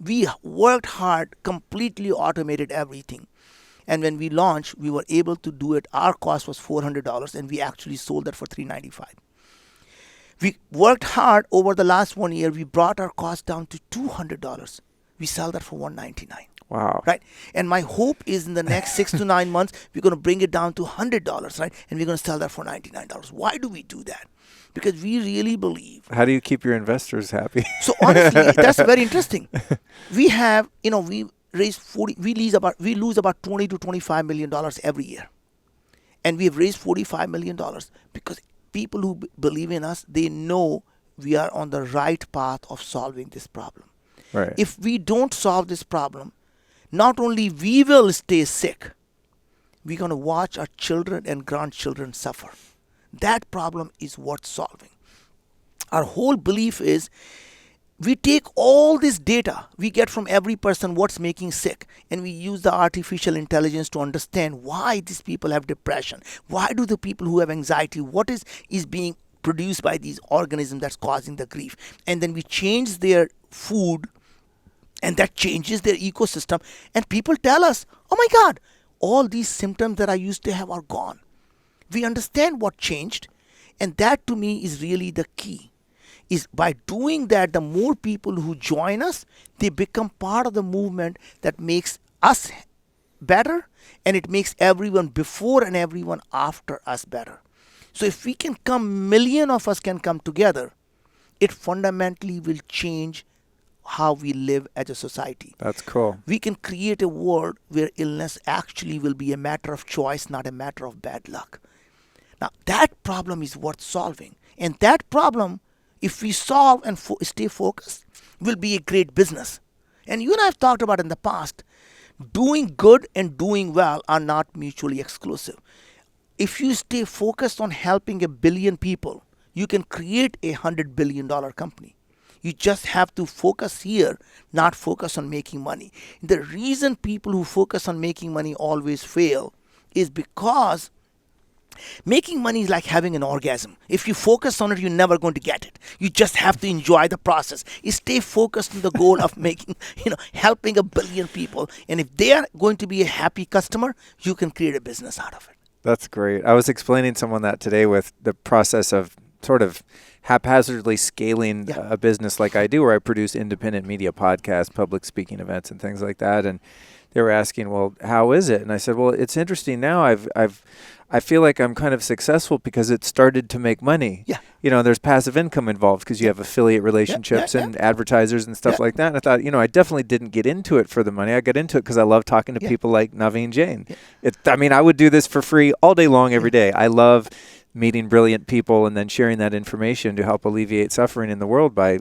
We worked hard, completely automated everything. And when we launched, we were able to do it. Our cost was $400, and we actually sold that for $395. We worked hard over the last 1 year. We brought our cost down to $200. We sell that for $199. Wow. Right? And my hope is in the next 6 to 9 months, we're going to bring it down to $100, right? And we're going to sell that for $99. Why do we do that? Because we really believe. How do you keep your investors happy? So honestly, that's very interesting. We have, we raise we lose about $20 to $25 million every year. And we have raised $45 million because people who believe in us, they know we are on the right path of solving this problem. Right. If we don't solve this problem, not only we will stay sick, we're going to watch our children and grandchildren suffer. That problem is worth solving. Our whole belief is We take all this data we get from every person what's making sick, and we use the artificial intelligence to understand why these people have depression, why do the people who have anxiety, what is being produced by these organisms that's causing the grief, and then we change their food, and that changes their ecosystem, and people tell us, oh my god, all these symptoms that I used to have are gone. We understand what changed, and that to me is really the key. Is by doing that, the more people who join us, they become part of the movement that makes us better, and it makes everyone before and everyone after us better. So if we can come, million of us can come together, it fundamentally will change how we live as a society. That's cool. We can create a world where illness actually will be a matter of choice, not a matter of bad luck. Now, that problem is worth solving. And that problem, if we solve and stay focused, will be a great business. And you and I have talked about in the past, doing good and doing well are not mutually exclusive. If you stay focused on helping 1 billion people, you can create a $100 billion company. You just have to focus here, not focus on making money. The reason people who focus on making money always fail is because making money is like having an orgasm. If you focus on it, you're never going to get it. You just have to enjoy the process. You stay focused on the goal of making, helping 1 billion people. And if they are going to be a happy customer, you can create a business out of it. That's great. I was explaining someone that today with the process of sort of haphazardly scaling a business like I do, where I produce independent media podcasts, public speaking events, and things like that. And they were asking, well, how is it? And I said, well, it's interesting now. I feel like I'm kind of successful because it started to make money. Yeah. There's passive income involved because you have affiliate relationships and advertisers and stuff like that. And I thought, I definitely didn't get into it for the money. I got into it because I love talking to people like Naveen Jain. I would do this for free all day long, every day. I love meeting brilliant people and then sharing that information to help alleviate suffering in the world by,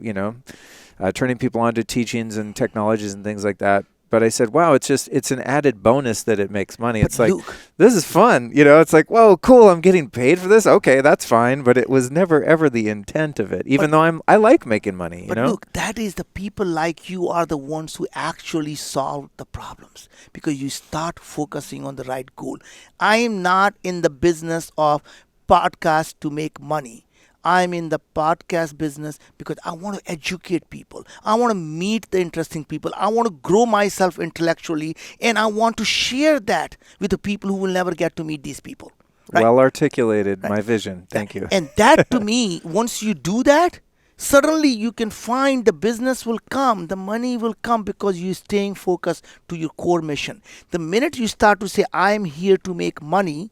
turning people onto teachings and technologies and things like that. But I said, wow, it's an added bonus that it makes money. It's like, this is fun. It's like, whoa, cool, I'm getting paid for this. Okay, that's fine. But it was never, ever the intent of it, even though I like making money, But look, that is the people like you are the ones who actually solve the problems because you start focusing on the right goal. I am not in the business of podcast to make money. I'm in the podcast business because I want to educate people. I want to meet the interesting people. I want to grow myself intellectually, and I want to share that with the people who will never get to meet these people. Right? Well articulated, my vision. Thank you. And that to me, once you do that, suddenly you can find the business will come, the money will come because you're staying focused to your core mission. The minute you start to say, I'm here to make money,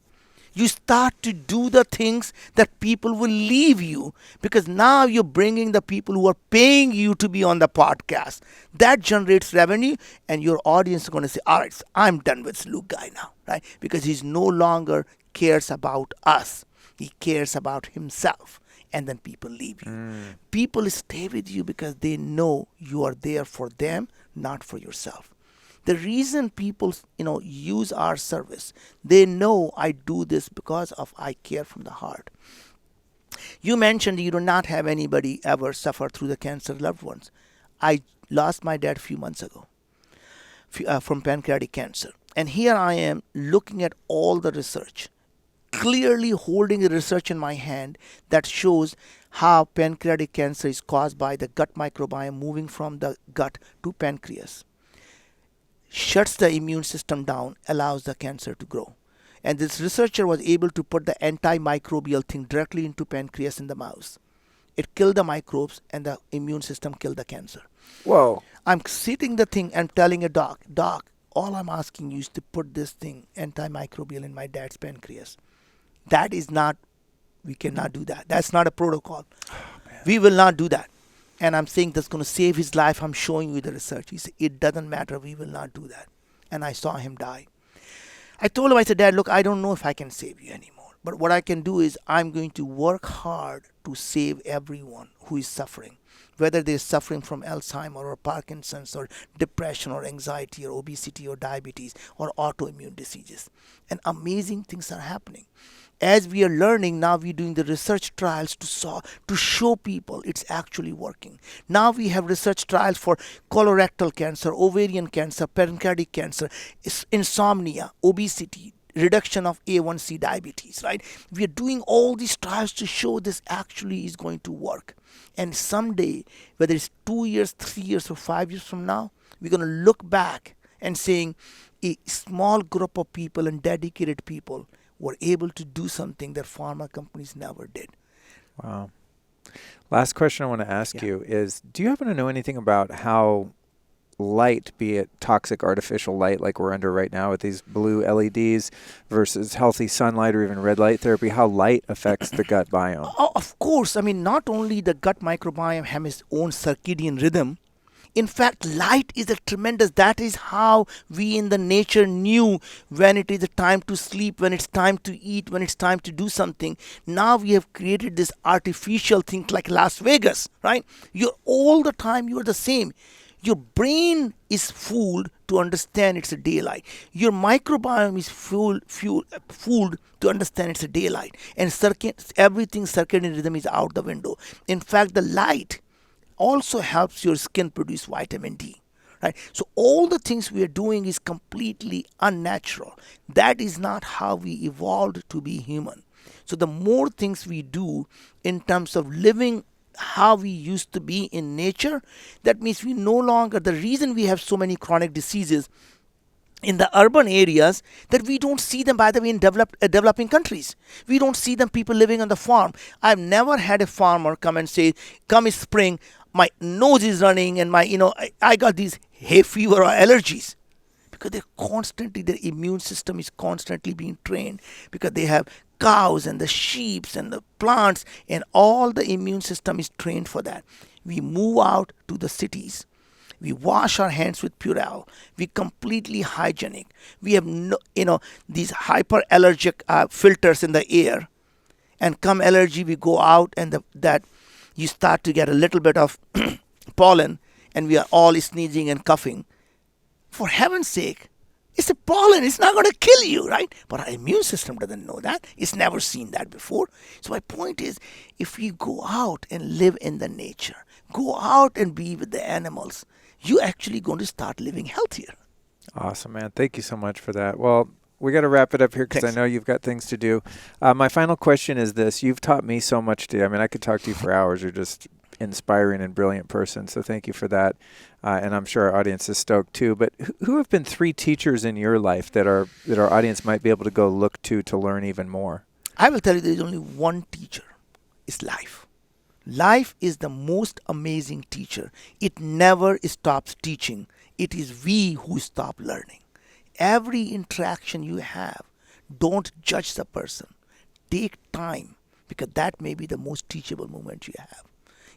you start to do the things that people will leave you because now you're bringing the people who are paying you to be on the podcast. That generates revenue, and your audience is going to say, all right, so I'm done with this Luke guy now, right? Because he's no longer cares about us. He cares about himself. And then people leave you. People stay with you because they know you are there for them, not for yourself. The reason people, use our service, they know I do this because of I care from the heart. You mentioned you do not have anybody ever suffer through the cancer loved ones. I lost my dad a few months ago from pancreatic cancer. And here I am looking at all the research, clearly holding the research in my hand that shows how pancreatic cancer is caused by the gut microbiome moving from the gut to pancreas. Shuts the immune system down, allows the cancer to grow. And this researcher was able to put the antimicrobial thing directly into pancreas in the mouse. It killed the microbes and the immune system killed the cancer. Whoa. I'm sitting the thing and telling a doc, all I'm asking you is to put this thing, antimicrobial, in my dad's pancreas. That is not, we cannot do that. That's not a protocol. We will not do that. And I'm saying that's going to save his life. I'm showing you the research. He said, it doesn't matter. We will not do that. And I saw him die. I told him, I said, Dad, look, I don't know if I can save you anymore. But what I can do is I'm going to work hard to save everyone who is suffering. Whether they're suffering from Alzheimer's or Parkinson's or depression or anxiety or obesity or diabetes or autoimmune diseases. And amazing things are happening. as we are learning, now we're doing the research trials to show people it's actually working. Now we have research trials for colorectal cancer, ovarian cancer, pancreatic cancer, insomnia, obesity, reduction of A1C diabetes, right? We are doing all these trials to show this actually is going to work. And someday, whether it's 2 years, 3 years, or 5 years from now, we're going to look back and saying a small group of people and dedicated people were able to do something that pharma companies never did. Wow. Last question I want to ask you is, do you happen to know anything about how light, be it toxic artificial light like we're under right now with these blue LEDs versus healthy sunlight or even red light therapy, how light affects the gut biome? Oh, of course. I mean, not only the gut microbiome has its own circadian rhythm. In fact, light is a tremendous, that is how we in the nature knew when it is the time to sleep, when it's time to eat, when it's time to do something. Now we have created this artificial thing like Las Vegas, right? You're all the time, you're the same. Your brain is fooled to understand it's a daylight. Your microbiome is fooled to understand it's a daylight. And everything circadian rhythm is out the window. In fact, the light also helps your skin produce vitamin D, right? So all the things we are doing is completely unnatural. That is not how we evolved to be human. So the more things we do in terms of living how we used to be in nature, that means we no longer, the reason we have so many chronic diseases in the urban areas, that we don't see them, by the way, in developing countries. We don't see them, people living on the farm. I've never had a farmer come and say, come in spring, my nose is running and I got these hay fever or allergies. Because their immune system is constantly being trained, because they have cows and the sheep and the plants, and all the immune system is trained for that. We move out to the cities. We wash our hands with Purell. We completely hygienic. We have these hyperallergic filters in the air, and come allergy, we go out and that you start to get a little bit of pollen, and we are all sneezing and coughing. For heaven's sake, it's a pollen. It's not going to kill you, right? But our immune system doesn't know that. It's never seen that before. So my point is, if you go out and live in the nature, go out and be with the animals, you're actually going to start living healthier. Awesome, man. Thank you so much for that. Well, we got to wrap it up here because I know you've got things to do. My final question is this. You've taught me so much today. I mean, I could talk to you for hours. You're just inspiring and brilliant person. So thank you for that. And I'm sure our audience is stoked too. But who have been 3 teachers in your life that our audience might be able to go look to learn even more? I will tell you, there is only one teacher. It's life. Life is the most amazing teacher. It never stops teaching. It is we who stop learning. Every interaction you have, don't judge the person. Take time, because that may be the most teachable moment you have.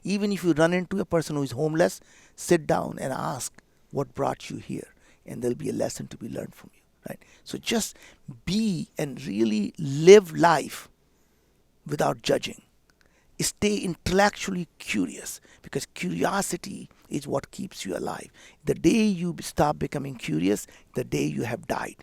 Even if you run into a person who is homeless, sit down and ask what brought you here, and there'll be a lesson to be learned from you, right? So just be and really live life without judging. Stay intellectually curious, because curiosity is what keeps you alive. The day you stop becoming curious, the day you have died.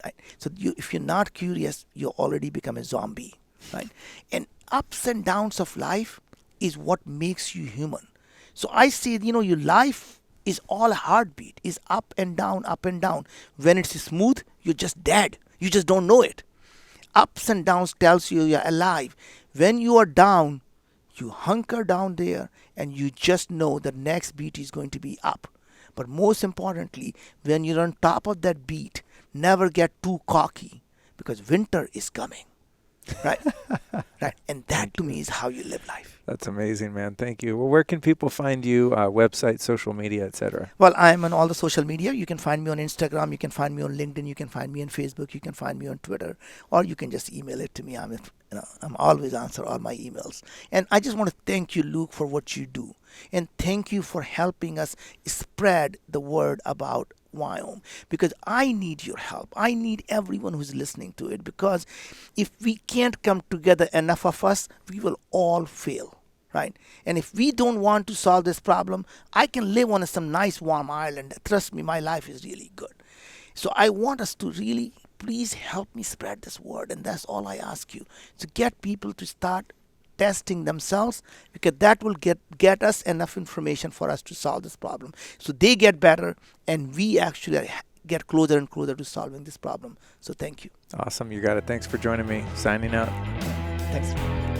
Right? So if you're not curious, you already become a zombie, right? And ups and downs of life is what makes you human. So I say, your life is all a heartbeat, is up and down, up and down. When it's smooth, you're just dead. You just don't know it. Ups and downs tells you you're alive. When you are down, you hunker down there and you just know the next beat is going to be up. But most importantly, when you're on top of that beat, never get too cocky, because winter is coming. Right? Right. And that to me is how you live life. That's amazing, man. Thank you. Well, where can people find you? Website, social media, etc. Well, I'm on all the social media. You can find me on Instagram. You can find me on LinkedIn. You can find me on Facebook. You can find me on Twitter, or you can just email it to me. I'm always answer all my emails. And I just want to thank you, Luke, for what you do, and thank you for helping us spread the word about Wyoming, because I need your help. I need everyone who's listening to it, because if we can't come together, enough of us, we will all fail, right? And if we don't want to solve this problem, I can live on some nice warm island. Trust me, my life is really good. So I want us to really please help me spread this word. And that's all I ask you. So get people to start testing themselves, because that will get us enough information for us to solve this problem. So they get better, and we actually get closer and closer to solving this problem. So thank you. Awesome. You got it. Thanks for joining me. Signing out. Thanks.